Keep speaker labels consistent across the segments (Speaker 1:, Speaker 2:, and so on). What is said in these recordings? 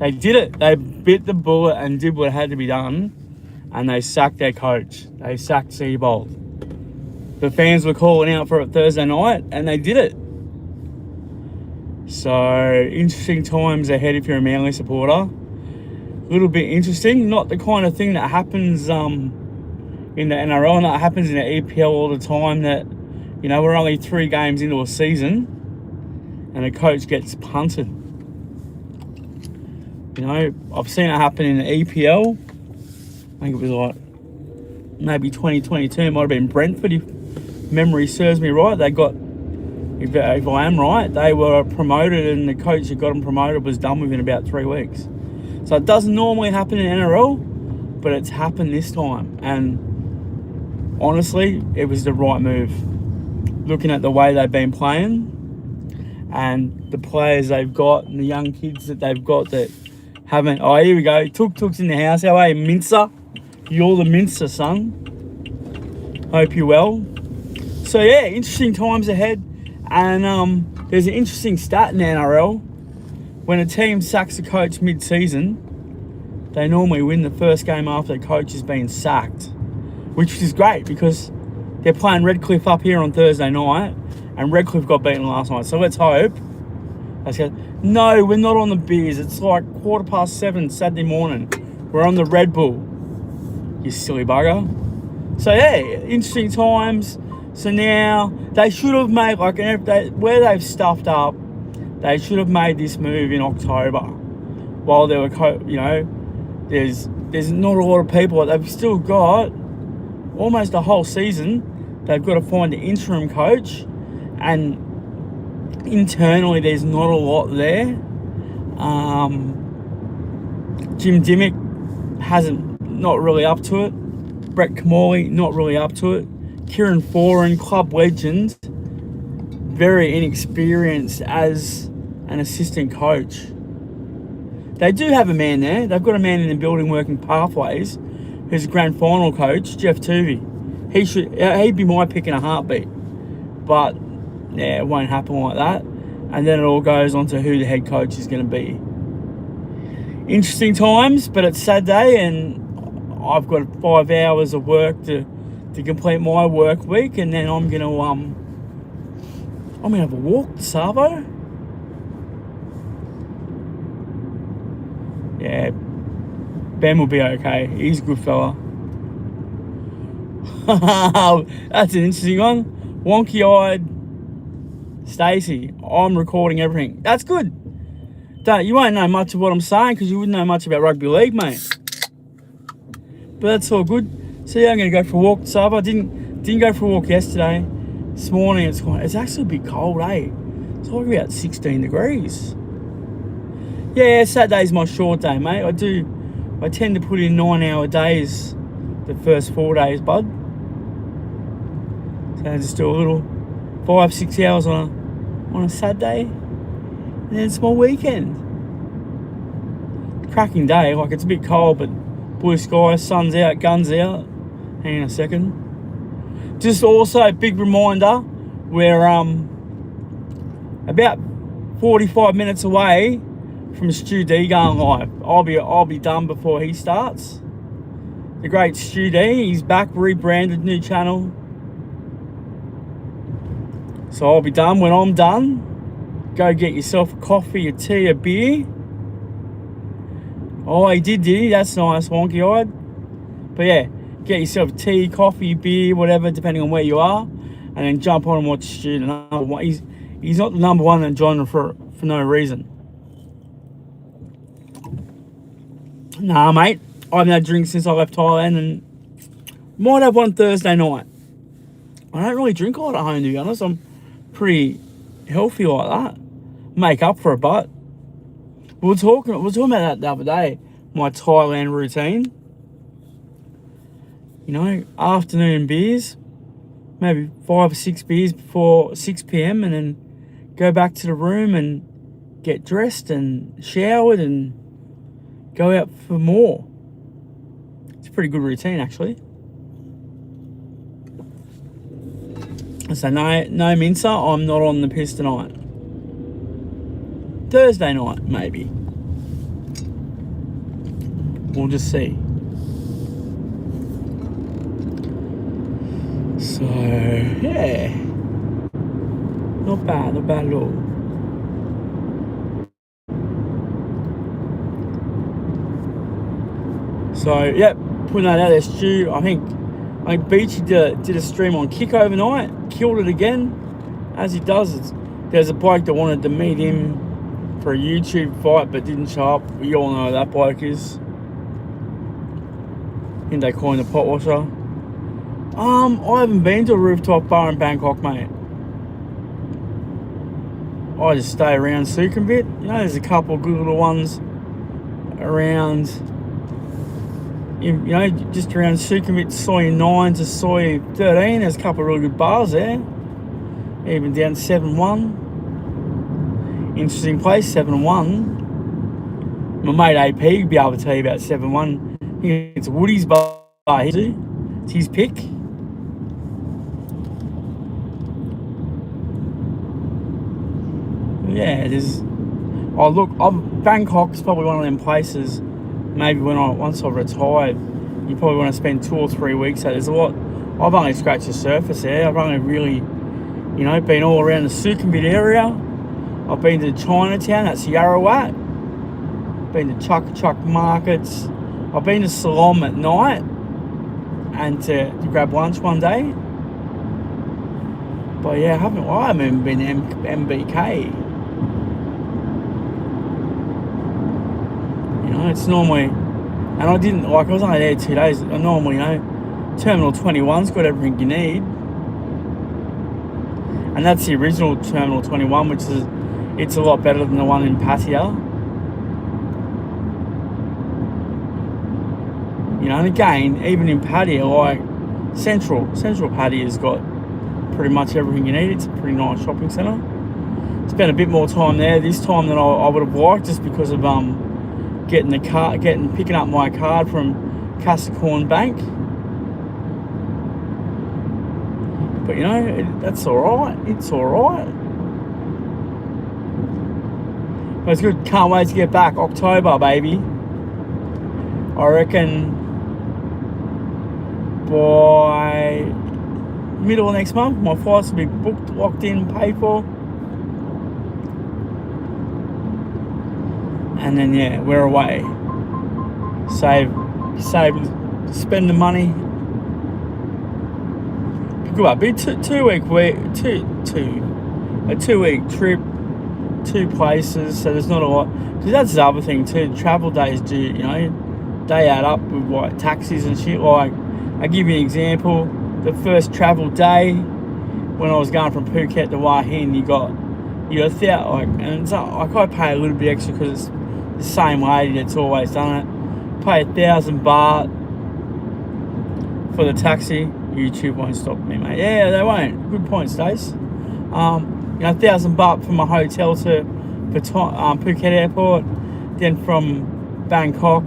Speaker 1: They did it. They bit the bullet and did what had to be done, and they sacked their coach. They sacked Seibold. The fans were calling out for it Thursday night, and they did it. So, interesting times ahead if you're a Manly supporter. A little bit interesting. Not the kind of thing that happens in the NRL, and that happens in the EPL all the time, that, you know, we're only 3 games into a season and a coach gets punted. You know, I've seen it happen in the EPL. I think it was like maybe 2022, might have been Brentford, if memory serves me right. They got, if I am right, they were promoted, and the coach that got them promoted was done within about 3 weeks. So it doesn't normally happen in NRL, but it's happened this time. And honestly, it was the right move. Looking at the way they've been playing and the players they've got and the young kids that they've got that haven't... Oh, here we go. Tuk-Tuk's in the house. How are you, Mincer? You're the Mincer, son. Hope you're well. So, yeah, interesting times ahead. And there's an interesting stat in the NRL. When a team sacks a coach mid-season, they normally win the first game after the coach has been sacked, which is great because they're playing Redcliffe up here on Thursday night, and Redcliffe got beaten last night. So let's hope. No, we're not on the beers. It's like 7:15 Saturday morning. We're on the Red Bull. You silly bugger. So, yeah, interesting times. So now they should have made, like, where they've stuffed up, they should have made this move in October. While there were, you know, there's not a lot of people. They've still got almost a whole season. They've got to find an interim coach, and internally there's not a lot there. Jim Dimmick not really up to it. Brett Kamali, not really up to it. Kieran Foran, club legend, very inexperienced as an assistant coach. They do have a man there. They've got a man in the building working pathways who's a grand final coach, Jeff Tuvey. He'd be my pick in a heartbeat. But, yeah, it won't happen like that. And then it all goes on to who the head coach is going to be. Interesting times, but it's Saturday, and I've got 5 hours of work to complete my work week, and then I'm gonna have a walk to Savo. Yeah, Ben will be okay. He's a good fella. That's an interesting one. Wonky-eyed Stacey. I'm recording everything. That's good. You won't know much of what I'm saying because you wouldn't know much about rugby league, mate. But that's all good. So yeah, I'm going to go for a walk to Savo. I didn't go for a walk yesterday. This morning it's actually a bit cold, eh? It's like about 16 degrees. Yeah, Saturday's my short day, mate. I tend to put in 9-hour days the first 4 days, bud. So I just do a little 5-6 hours on a Saturday, and then it's my weekend. Cracking day. Like, it's a bit cold, but blue sky, sun's out, guns out. Hang on a second. Just also a big reminder, we're about 45 minutes away from Stu D going live. I'll be done before he starts. The great Stu D, he's back, rebranded, new channel. So I'll be done. When I'm done, go get yourself a coffee, a tea, a beer. Oh, he did he? That's nice, wonky-eyed. But yeah, get yourself a tea, coffee, beer, whatever, depending on where you are, and then jump on and watch Stu. He's not the number one in genre for no reason. Nah, mate. I haven't had drinks since I left Thailand, and might have one Thursday night. I don't really drink a lot at home, to be honest. I'm pretty healthy like that. Make up for it, but we were talking about that the other day. My Thailand routine. You know, afternoon beers, maybe 5 or 6 beers before 6 p.m, and then go back to the room and get dressed and showered and go out for more. It's a pretty good routine, actually. So no mincer, I'm not on the piss tonight. Thursday night, maybe. We'll just see. So yeah, not bad at all. So yeah, putting that out there, Stu. I think Beachy did a stream on Kick overnight, killed it again, as he does. There's a bloke that wanted to meet him for a YouTube fight but didn't show up. You all know who that bloke is. I think they call him the pot washer. I haven't been to a rooftop bar in Bangkok, mate. I just stay around Sukhumvit. You know, there's a couple of good little ones around. You know, just around Sukhumvit, Soy 9 to Soy 13. There's a couple of really good bars there. Even down 7-1. Interesting place, 7-1. My mate AP will be able to tell you about 7-1. I think it's Woody's bar. It's his pick. Yeah, there's. Oh look, Bangkok's probably one of them places. Maybe once I've retired, you probably want to spend 2 or 3 weeks. So there's a lot. I've only scratched the surface there. I've only really, you know, been all around the Sukhumvit area. I've been to Chinatown, that's Yarawat. Been to Chuck markets. I've been to Salom at night and to grab lunch one day. But yeah, I haven't even been to MBK. You know, it's normally, and I was only there 2 days. I normally, you know, Terminal 21's got everything you need. And that's the original Terminal 21, which is, it's a lot better than the one in Pattaya. You know, and again, even in Pattaya, like Central Pattaya's got pretty much everything you need. It's a pretty nice shopping centre. Spent a bit more time there this time than I would have liked, just because of picking up my card from Casacorn Bank. But you know, that's alright. It's alright. But it's good. Can't wait to get back. October, baby. I reckon by middle of next month, my flights will be booked, locked in, paid for. And then yeah, we're away. Spend the money. Good, be a 2 week trip, 2 places, so there's not a lot. Because that's the other thing too. Travel days they add up with like taxis and shit. Like, I give you an example. The first travel day, when I was going from Phuket to Hua Hin, you got and it's like I pay a little bit extra because it's the same lady that's always done it. Pay 1,000 baht for the taxi. YouTube won't stop me, mate. Yeah, they won't. Good point, Stace. 1,000 baht from my hotel to Phuket Airport, then from Bangkok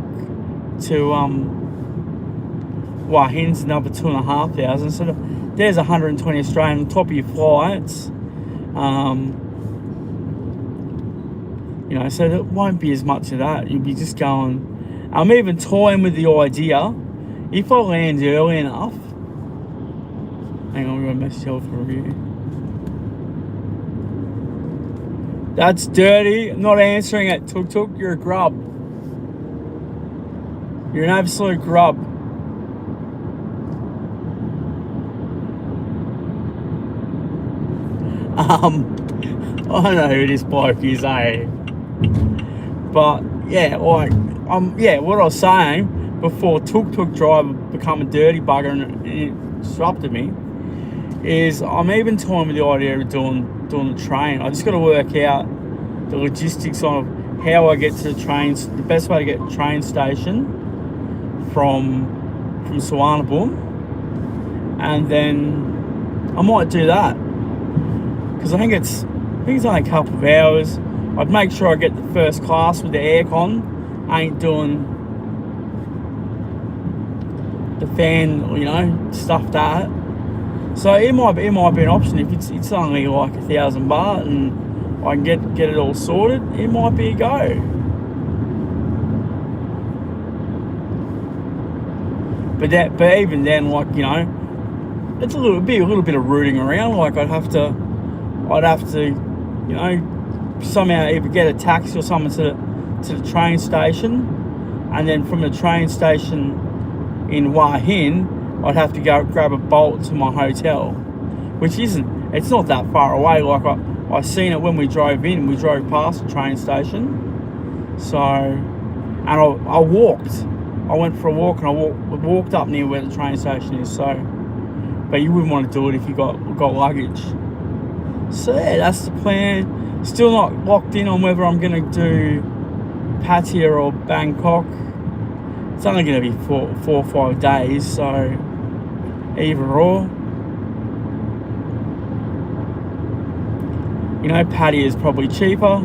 Speaker 1: to Hua Hin's another 2,500. So there's 120 Australian on top of your flights. So there won't be as much of that. You'll be just going. I'm even toying with the idea, if I land early enough. Hang on, we're going to message her for review. That's dirty. I'm not answering it. Tuk Tuk, you're a grub. You're an absolute grub. I don't know who this bloke is, eh? But yeah, what I was saying before Tuk Tuk driver become a dirty bugger and it disrupted me, is I'm even toying with the idea of doing the train. I just got to work out the logistics of how I get to the trains, the best way to get to the train station from Suvarnabhumi, and then I might do that because I think it's only a couple of hours. I'd make sure I get the first class with the aircon. I ain't doing the fan, stuff that. So it might be an option if it's only like 1,000 baht and I can get it all sorted. It might be a go. But even then, like, you know, it's a little bit of rooting around. Like I'd have to, you know, somehow either get a taxi or something to the train station, and then from the train station in Hua Hin, I'd have to go grab a Bolt to my hotel, which it's not that far away. Like I seen it when we drove in. We drove past the train station, so, and I walked. I went for a walk and I walked up near where the train station is. So, but you wouldn't want to do it if you got luggage. So yeah, that's the plan. Still not locked in on whether I'm gonna do Pattaya or Bangkok. It's only gonna be 4 or 5 days, so either or. You know, Pattaya is probably cheaper.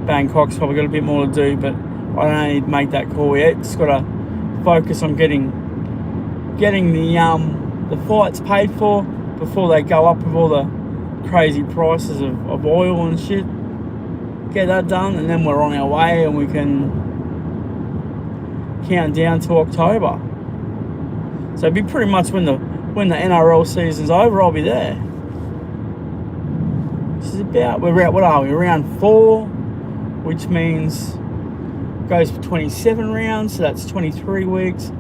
Speaker 1: Bangkok's probably got a bit more to do, but I don't need to make that call yet. Just gotta focus on getting the flights paid for before they go up with all the crazy prices of oil and shit. Get that done, and then we're on our way, and we can count down to October. So it'd be pretty much when the NRL season's over, I'll be there. This is about, what are we, round 4, which means goes for 27 rounds, so that's 23 weeks.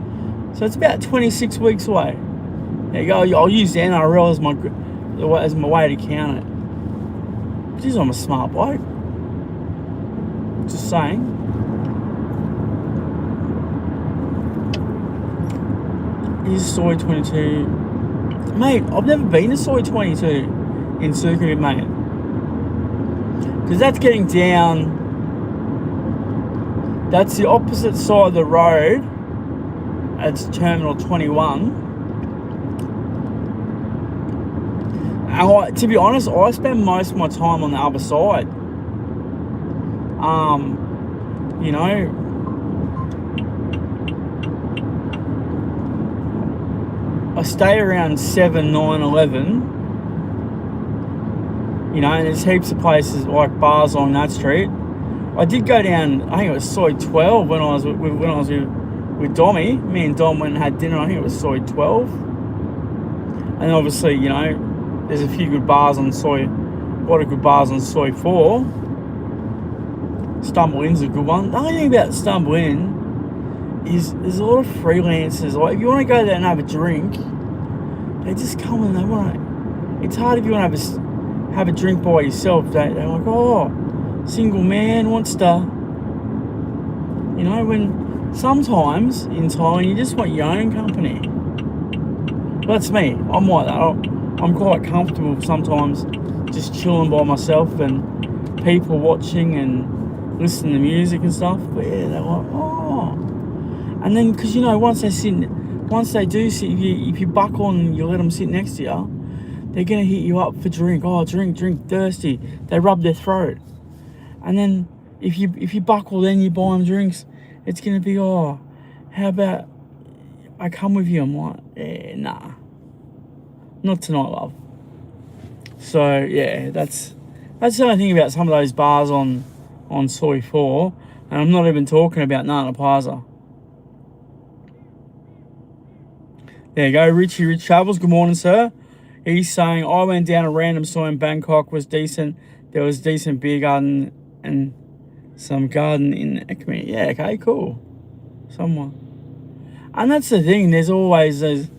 Speaker 1: So it's about 26 weeks away. There you go. I'll use the NRL as my way to count it. Jeez, I'm a smart bloke. Just saying. Is Soy 22... Mate, I've never been to Soy 22 in Sukhumvit, mate. Because that's getting down... That's the opposite side of the road. It's Terminal 21. And to be honest, I spend most of my time on the other side. You know, I stay around 7, 9, 11. You know, and there's heaps of places like bars on that street. I did go down, I think it was Soy 12 when I was with Dommy. Me and Dom went and had dinner. I think it was Soy 12. And obviously, you know, there's a few good bars on Soy. A lot of good bars on Soy 4. Stumble Inn's a good one. The only thing about Stumble Inn is there's a lot of freelancers. Like, if you want to go there and have a drink, they just come and they want to... It's hard if you want to have a drink by yourself. They're like, oh, single man wants to... You know, when sometimes in Thailand you just want your own company. Well, that's me. I'm like that. I'm quite comfortable sometimes just chilling by myself and people watching and listening to music and stuff. But yeah, they're like, oh. And then, because, you know, once they do sit, if you buckle and you let them sit next to you, they're going to hit you up for drink. Oh, drink, thirsty. They rub their throat. And then if you buckle, then you buy them drinks, it's going to be, oh, how about I come with you? I'm like, yeah, nah. Not tonight, love. So, yeah, that's the only thing about some of those bars on Soy 4. And I'm not even talking about Nana Plaza. There you go, Rich Travels. Good morning, sir. He's saying, I went down a random Soy in Bangkok, was decent. There was decent beer garden and some garden in Ekme. Yeah, okay, cool. Someone. And that's the thing, there's always those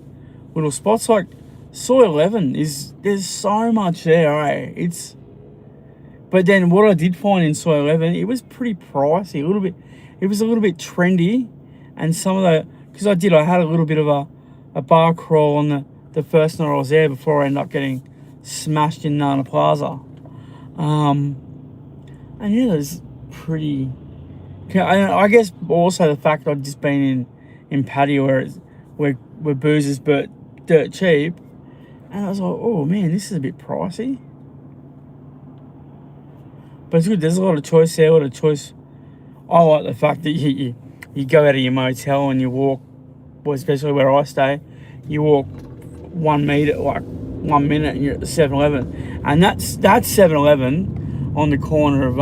Speaker 1: little spots like Soy 11 there's so much there, eh? But then what I did find in Soy 11, it was pretty pricey, it was a little bit trendy, and some of because I had a little bit of a bar crawl on the first night I was there before I ended up getting smashed in Nana Plaza. And yeah, it was pretty, I guess also the fact I'd just been in Pattaya where booze is but dirt cheap. And I was like, oh man, this is a bit pricey. But it's good, there's a lot of choice there, I like the fact that you go out of your motel and you walk, well, especially where I stay, you walk 1 minute and you're at the 7-Eleven. And that's 7-Eleven on the corner of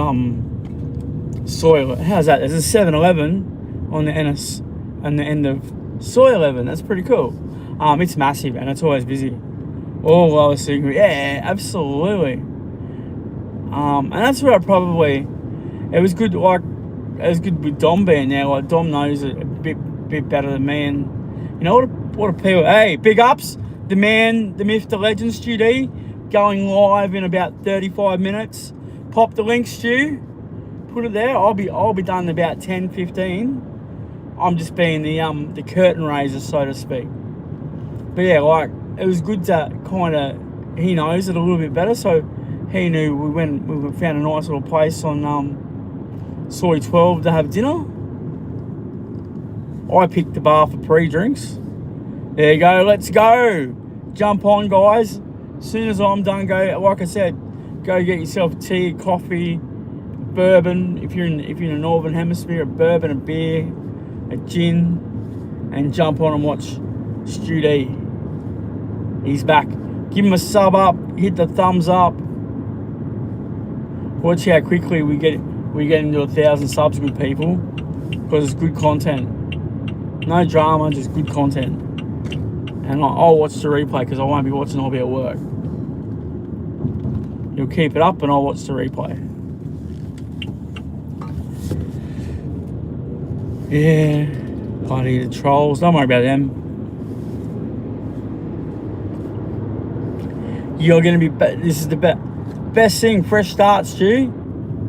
Speaker 1: Soy. How's that? There's a 7-Eleven on the end of Soy 11, that's pretty cool. It's massive and it's always busy. Oh, I was thinking, yeah, absolutely. And that's where it was good. Like, it was good with Dom being there. Like, Dom knows it a bit better than me. And you know what a people. Hey, big ups, the man, the myth, the legend, Stu D, going live in about 35 minutes. Pop the link, Stu. Put it there. I'll be done in about 10-15. I'm just being the curtain raiser, so to speak. But yeah, like, it was good to kind of, he knows it a little bit better, so he knew we found a nice little place on Soy 12 to have dinner. I picked the bar for pre-drinks. There you go, let's go. Jump on, guys. As soon as I'm done, go, like I said, go get yourself tea, coffee, bourbon. If you're in the Northern Hemisphere, a bourbon, a beer, a gin, and jump on and watch Stu D. He's back. Give him a sub up, hit the thumbs up. Watch how quickly we get into 1,000 subs, good people, because it's good content. No drama, just good content. And I'll watch the replay because I won't be watching, I'll be at work. You'll keep it up and I'll watch the replay. Yeah, bloody the trolls. Don't worry about them. You're going to be... This is the best thing, fresh start, Stu.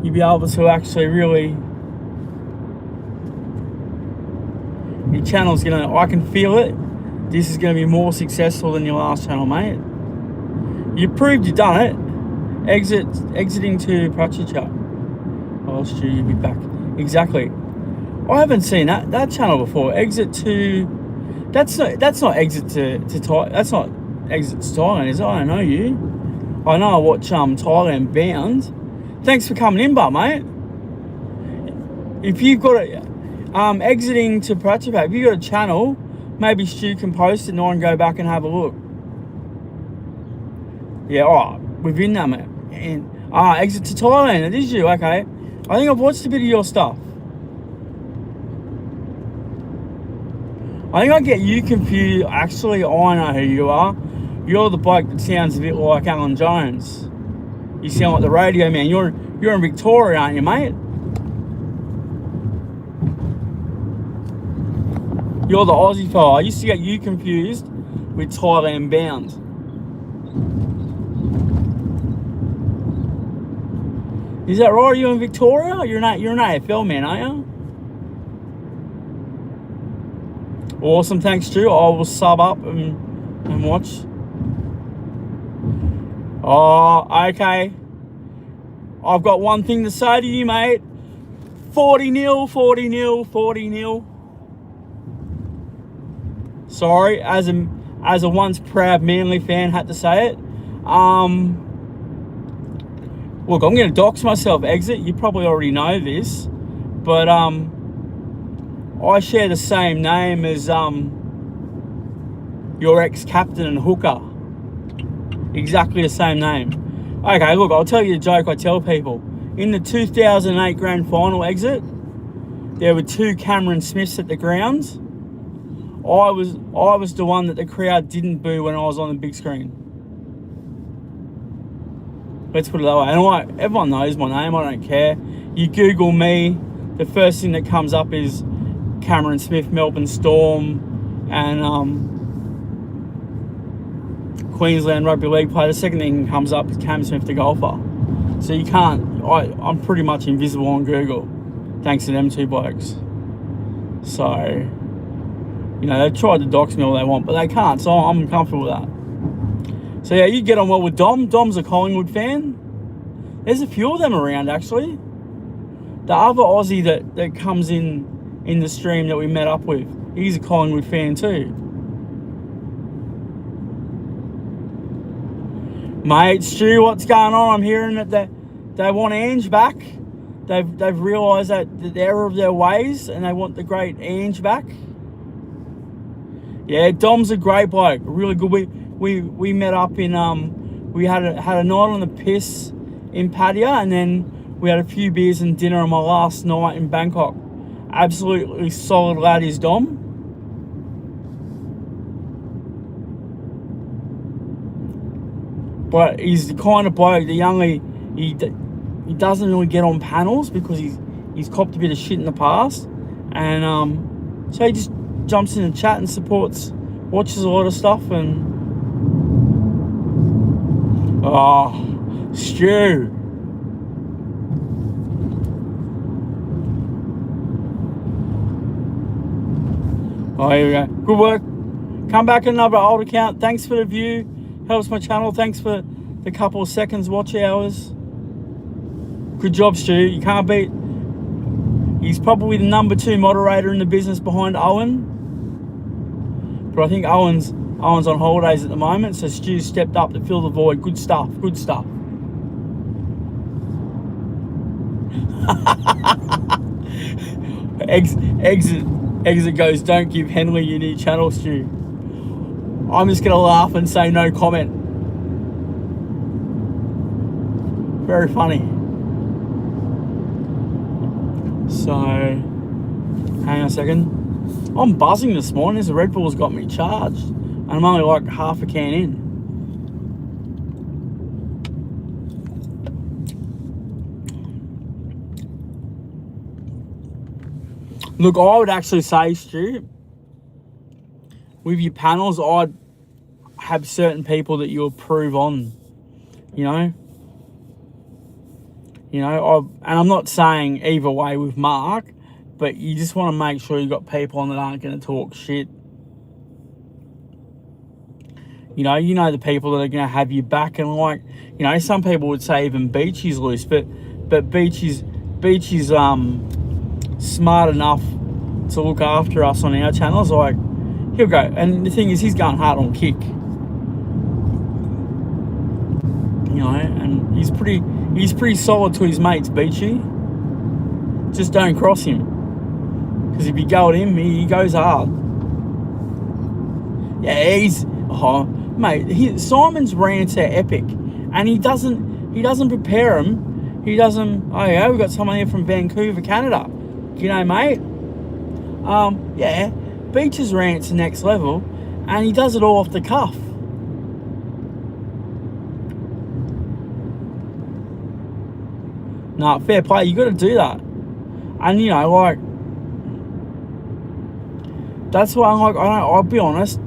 Speaker 1: You'll be able to actually really... Your channel's going to... I can feel it. This is going to be more successful than your last channel, mate. You proved you've done it. Exiting to Prachicha. Oh, Stu, you'll be back. Exactly. I haven't seen that channel before. Exit to... That's not exit to Thailand. That's not exit to Thailand, is it? I don't know you. I know I watch Thailand Bound. Thanks for coming in, but mate. If you've got a exiting to Prachipat, if you've got a channel, maybe Stu can post it and I can go back and have a look. Yeah, alright. We've been there, mate. And exit to Thailand, it is you, okay. I think I've watched a bit of your stuff. I think I get you confused. Actually, I know who you are. You're the bloke that sounds a bit like Alan Jones. You sound like the radio man. You're in Victoria, aren't you, mate? You're the Aussie fella. I used to get you confused with Thailand Bound. Is that right? Are you in Victoria? You're an AFL man, aren't you? Awesome, thanks, Stu. I will sub up and watch. Oh, okay. I've got one thing to say to you, mate. 40-0, 40-0, 40-0. Sorry, as a once proud Manly fan, had to say it. Look, I'm going to dox myself, Exit. You probably already know this, but I share the same name as your ex-captain and hooker. Exactly the same name. Okay, look, I'll tell you the joke I tell people. In the 2008 Grand Final, Exit, there were 2 Cameron Smiths at the grounds. I was the one that the crowd didn't boo when I was on the big screen. Let's put it that way. And everyone knows my name, I don't care. You Google me, the first thing that comes up is Cameron Smith, Melbourne Storm, and Queensland Rugby League player. The second thing that comes up is Cam Smith, the golfer. So you can't, I'm pretty much invisible on Google, thanks to them 2 blokes. So, you know, they've tried to dox me all they want, but they can't, so I'm comfortable with that. So yeah, you get on well with Dom. Dom's a Collingwood fan. There's a few of them around, actually. The other Aussie that comes in the stream that we met up with, he's a Collingwood fan too. Mate, Stu, what's going on? I'm hearing that they want Ange back. They've realised that the error of their ways and they want the great Ange back. Yeah, Dom's a great bloke, really good. We met up in we had a night on the piss in Pattaya, and then we had a few beers and dinner on my last night in Bangkok. Absolutely solid lad is Dom. But he's the kind of bloke, the youngly, he doesn't really get on panels because he's copped a bit of shit in the past. And so he just jumps in the chat and supports, watches a lot of stuff. And Stu. Oh, here we go. Good work. Come back another old account. Thanks for the view. Helps my channel. Thanks for the couple of seconds watch hours. Good job, Stu. You can't beat. He's probably the number 2 moderator in the business behind Owen. But I think Owen's on holidays at the moment, so Stu's stepped up to fill the void. Good stuff. Good stuff. Exit goes, don't give Henley your new channel, Stu. I'm just going to laugh and say no comment. Very funny. So, hang on a second. I'm buzzing this morning. This Red Bull's got me charged. And I'm only like half a can in. Look, I would actually say, Stu, with your panels, I'd have certain people that you approve on, and I'm not saying either way with Mark, but you just want to make sure you've got people on that aren't going to talk shit. You know the people that are going to have you back, and some people would say even Beachy's loose, but Beachy's smart enough to look after us on our channels. Like, he'll go, and the thing is, he's going hard on kick, and he's pretty solid to his mates. Beachy, just don't cross him, because if you go at him, he goes hard. Yeah, Simon's rants are epic, and he doesn't prepare them. He doesn't. Oh yeah, we've got someone here from Vancouver, Canada. G'day, mate. Yeah, Beach's rants are next level, and he does it all off the cuff. Nah, fair play. You got to do that, and that's why I'm like, I'll be honest.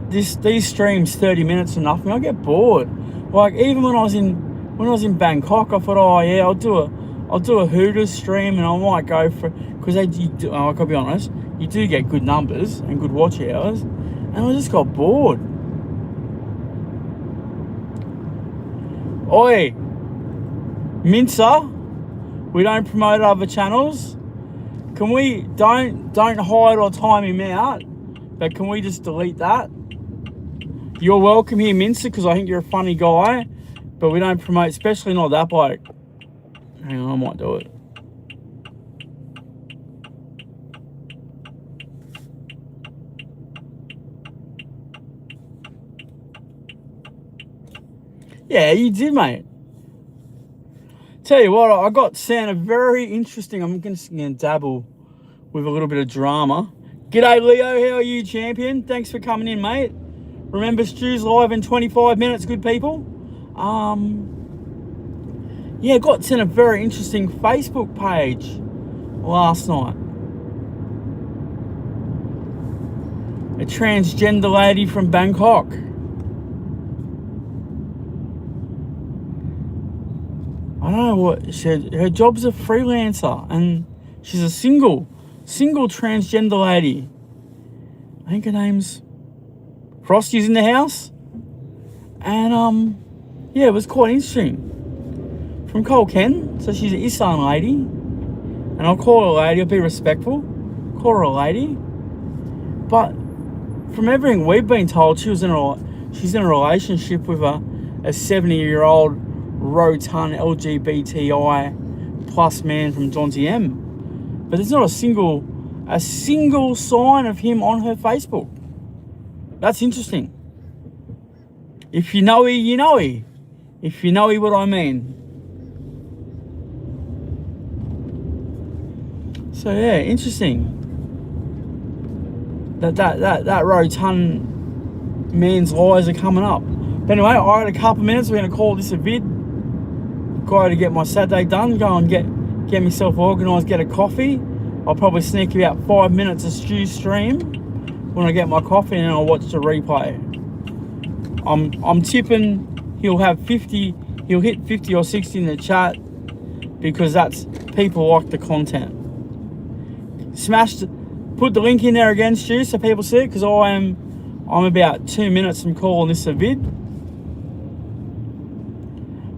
Speaker 1: These streams 30 minutes or nothing. I get bored. Like, even when I was in Bangkok, I thought, oh yeah, I'll do a Hooters stream, and I might go for, because I gotta be honest, you do get good numbers and good watch hours, and I just got bored. Oi, Mincer, we don't promote other channels. Can we don't hide or time him out, but can we just delete that? You're welcome here, Mincer, because I think you're a funny guy, but we don't promote, especially not that bloke. Hang on, I might do it. Yeah, you did, mate. Tell you what, I got Santa very interesting. I'm going to dabble with a little bit of drama. G'day, Leo. How are you, champion? Thanks for coming in, mate. Remember, Stu's live in 25 minutes, good people. Yeah, got sent a very interesting Facebook page last night. A transgender lady from Bangkok. I don't know what her job's a freelancer, and she's a single transgender lady. I think her name's Frosty's in the house, and yeah, it was quite interesting. From Cole Ken, so she's an Isan lady, and I'll call her a lady. I'll be respectful, call her a lady. But from everything we've been told, she's in a relationship with a 70-year-old rotund LGBTI plus man from Johnsy M. But there's not a single sign of him on her Facebook. That's interesting. If you know he, you know he. If you know he, what I mean. So yeah, interesting. That rotund man's lies are coming up. But anyway, I had a couple minutes. We're going to call this a vid. Got to get my Saturday done. Go and get myself organised, get a coffee. I'll probably sneak about 5 minutes of Stu's stream when I get my coffee, and then I'll watch the replay. I'm tipping he'll hit 50 or 60 in the chat, because that's people like the content. Put the link in there again, Stu, so people see it, because I'm about 2 minutes from calling this a vid.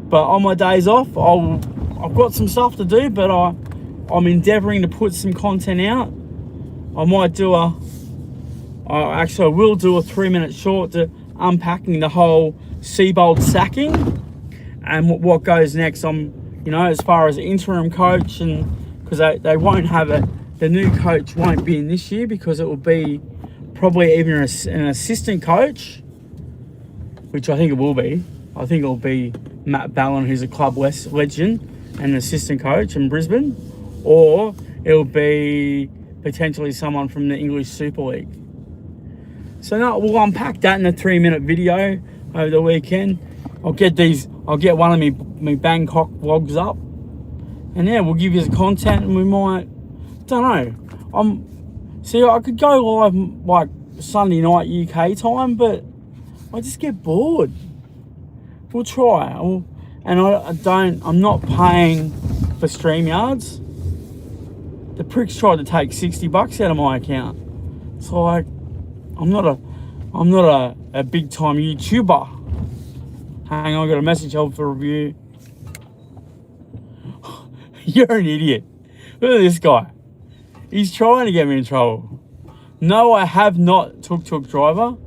Speaker 1: But on my days off, I've got some stuff to do, but I'm endeavouring to put some content out. I might do I will do a 3-minute short to unpacking the whole Seibold sacking and what goes next. As far as interim coach, and because they won't have it, the new coach won't be in this year, because it will be probably even an assistant coach, which I think it will be. I think it'll be Matt Ballon, who's a Club West legend and an assistant coach in Brisbane, or it'll be potentially someone from the English Super League. So no, we'll unpack that in a 3-minute video over the weekend. I'll get one of me Bangkok vlogs up, and yeah, we'll give you the content, and we might, don't know. I could go live like Sunday night UK time, but I just get bored. We'll try. I'm not paying for StreamYards. The pricks tried to take $60 out of my account. It's like, I'm not a big time YouTuber. Hang on, I got a message held for review. You're an idiot. Look at this guy. He's trying to get me in trouble. No, I have not tuk-tuk driver.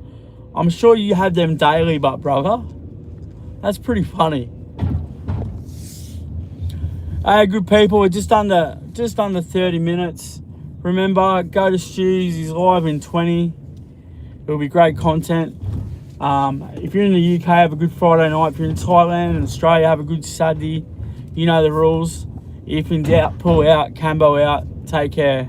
Speaker 1: I'm sure you have them daily, but brother, that's pretty funny. Hey, good people, we're just under 30 minutes. Remember, go to Stu's, he's live in 20. It'll be great content. If you're in the UK, have a good Friday night. If you're in Thailand and Australia, have a good Saturday. You know the rules. If in doubt, pull out, Cambo out. Take care.